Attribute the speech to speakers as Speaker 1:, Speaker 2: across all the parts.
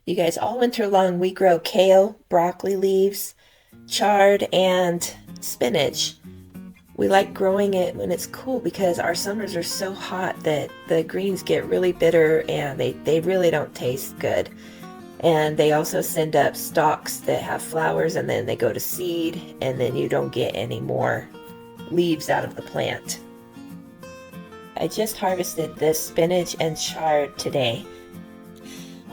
Speaker 1: You guys, all winter long we grow kale, broccoli leaves, chard, and spinach. We like growing it when it's cool because our summers are so hot that the greens get really bitter and they really don't taste good. And they also send up stalks that have flowers and then they go to seed and then you don't get any more leaves out of the plant. I just harvested this spinach and chard today,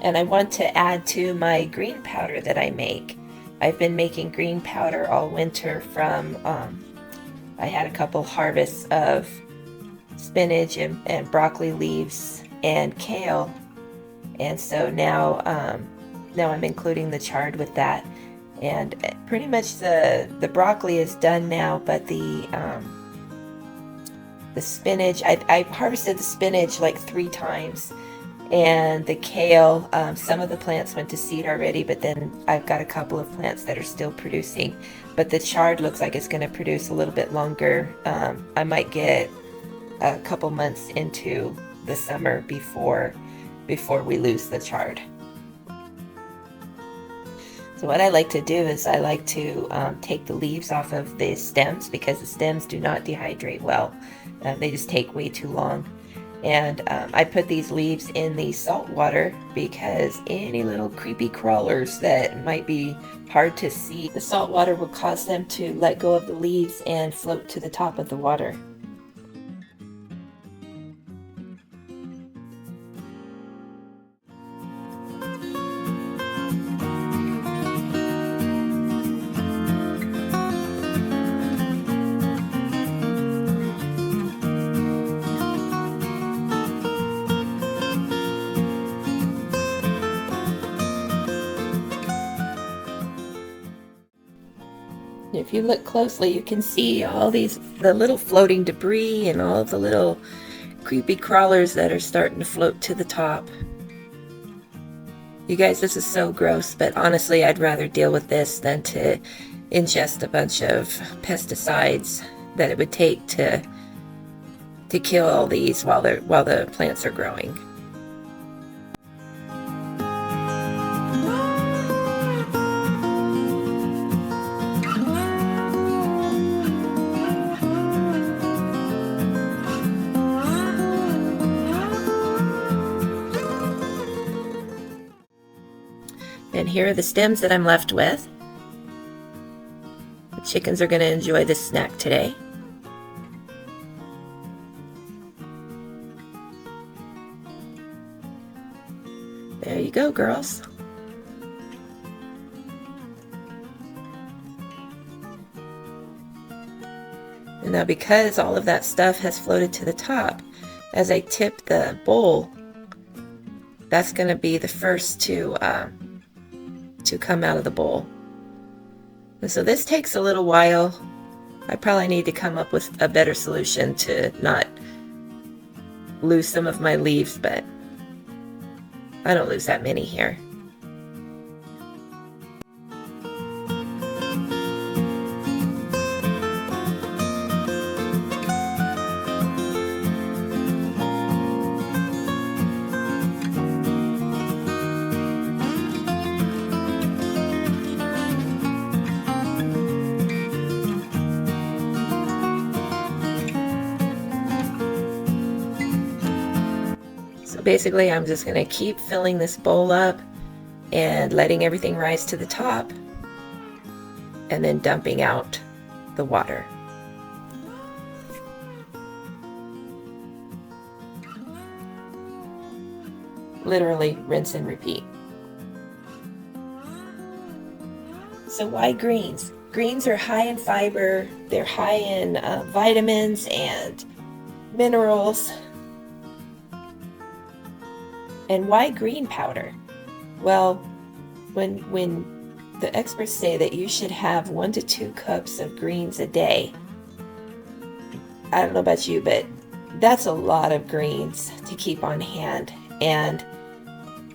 Speaker 1: and I want to add to my green powder that I make. I've been making green powder all winter from, I had a couple harvests of spinach and broccoli leaves and kale, and so now I'm including the chard with that. And pretty much the broccoli is done now, but the spinach, I've harvested the spinach like 3 times, and the kale, some of the plants went to seed already, but then I've got a couple of plants that are still producing. But the chard looks like it's going to produce a little bit longer. I might get a couple months into the summer before we lose the chard. So what I like to do is I like to take the leaves off of the stems because the stems do not dehydrate well. They just take way too long. And I put these leaves in the salt water because any little creepy crawlers that might be hard to see, the salt water will cause them to let go of the leaves and float to the top of the water. If you look closely, you can see all the little floating debris and all the little creepy crawlers that are starting to float to the top. You guys, this is so gross, but honestly, I'd rather deal with this than to ingest a bunch of pesticides that it would take to kill all these while the plants are growing. And here are the stems that I'm left with. The chickens are going to enjoy this snack today. There you go, girls. And now because all of that stuff has floated to the top, as I tip the bowl, that's going to be the first to come out of the bowl. And so this takes a little while. I probably need to come up with a better solution to not lose some of my leaves, but I don't lose that many here. Basically, I'm just going to keep filling this bowl up and letting everything rise to the top and then dumping out the water. Literally rinse and repeat. So why greens? Greens are high in fiber, they're high in vitamins and minerals. And why green powder? Well, when the experts say that you should have 1 to 2 cups of greens a day, I don't know about you, but that's a lot of greens to keep on hand. And,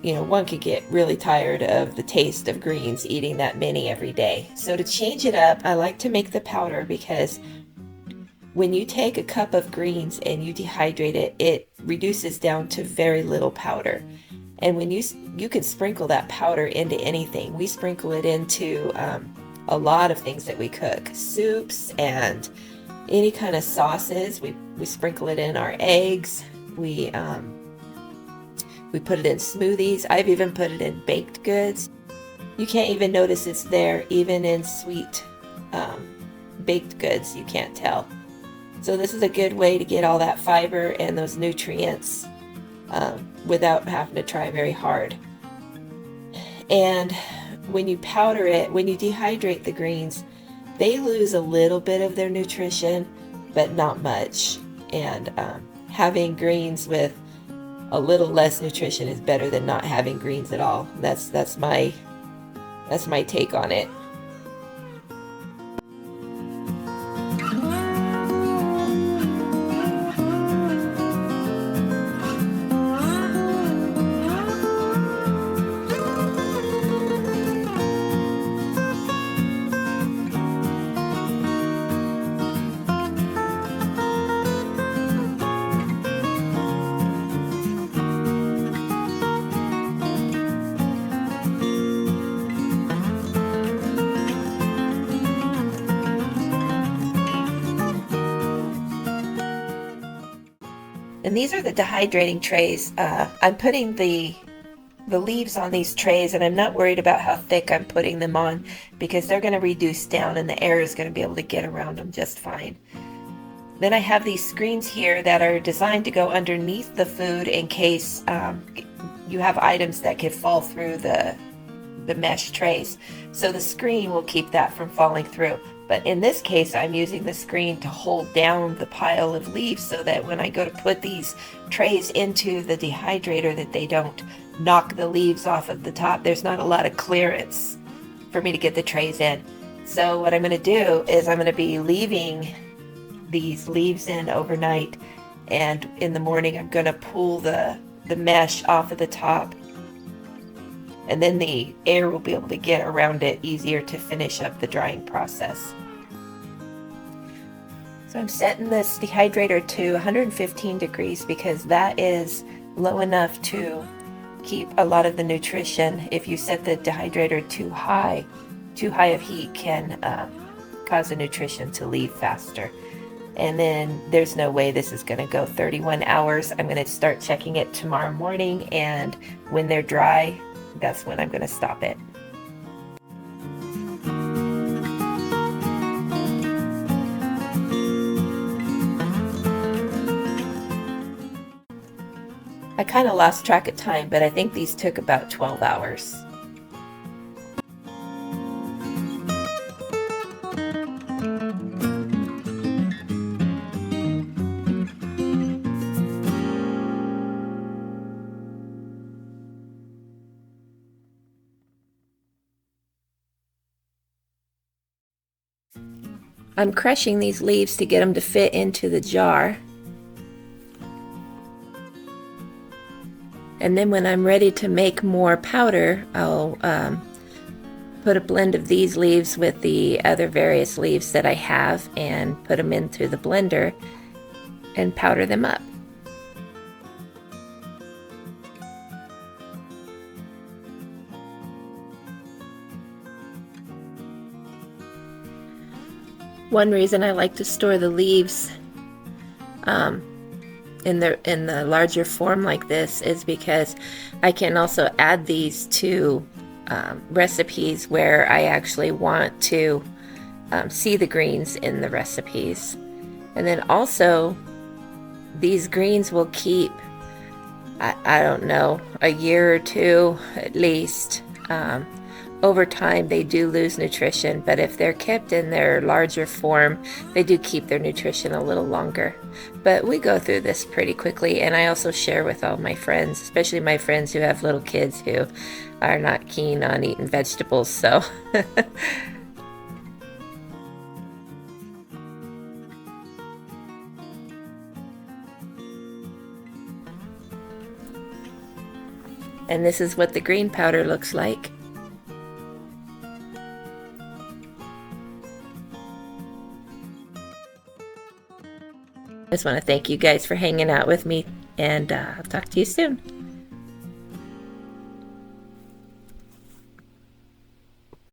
Speaker 1: you know, one could get really tired of the taste of greens eating that many every day. So to change it up, I like to make the powder because when you take a cup of greens and you dehydrate it, it reduces down to very little powder. And when you can sprinkle that powder into anything. We sprinkle it into a lot of things that we cook, soups and any kind of sauces. We sprinkle it in our eggs. We put it in smoothies. I've even put it in baked goods. You can't even notice it's there, even in sweet baked goods. You can't tell. So this is a good way to get all that fiber and those nutrients without having to try very hard. And when you powder it, when you dehydrate the greens, they lose a little bit of their nutrition, but not much. And having greens with a little less nutrition is better than not having greens at all. That's my take on it. And these are the dehydrating trays. I'm putting the leaves on these trays, and I'm not worried about how thick I'm putting them on because they're going to reduce down and the air is going to be able to get around them just fine. Then I have these screens here that are designed to go underneath the food in case you have items that could fall through the mesh trays. So the screen will keep that from falling through. But in this case, I'm using the screen to hold down the pile of leaves so that when I go to put these trays into the dehydrator, that they don't knock the leaves off of the top. There's not a lot of clearance for me to get the trays in. So what I'm going to do is I'm going to be leaving these leaves in overnight, and in the morning I'm going to pull the mesh off of the top, and then the air will be able to get around it easier to finish up the drying process. So I'm setting this dehydrator to 115 degrees because that is low enough to keep a lot of the nutrition. If you set the dehydrator too high of heat can cause the nutrition to leave faster. And then there's no way this is going to go 31 hours. I'm going to start checking it tomorrow morning, and when they're dry, that's when I'm going to stop it. I kind of lost track of time, but I think these took about 12 hours. I'm crushing these leaves to get them to fit into the jar. And then when I'm ready to make more powder, I'll put a blend of these leaves with the other various leaves that I have and put them into the blender and powder them up. One reason I like to store the leaves in the larger form like this is because I can also add these to recipes where I actually want to see the greens in the recipes. And then also these greens will keep, I don't know, a year or two at least. Over time they do lose nutrition, but if they're kept in their larger form, they do keep their nutrition a little longer. But we go through this pretty quickly, and I also share with all my friends, especially my friends who have little kids who are not keen on eating vegetables, so and this is what the green powder looks like. I just want to thank you guys for hanging out with me, and I'll talk to you soon.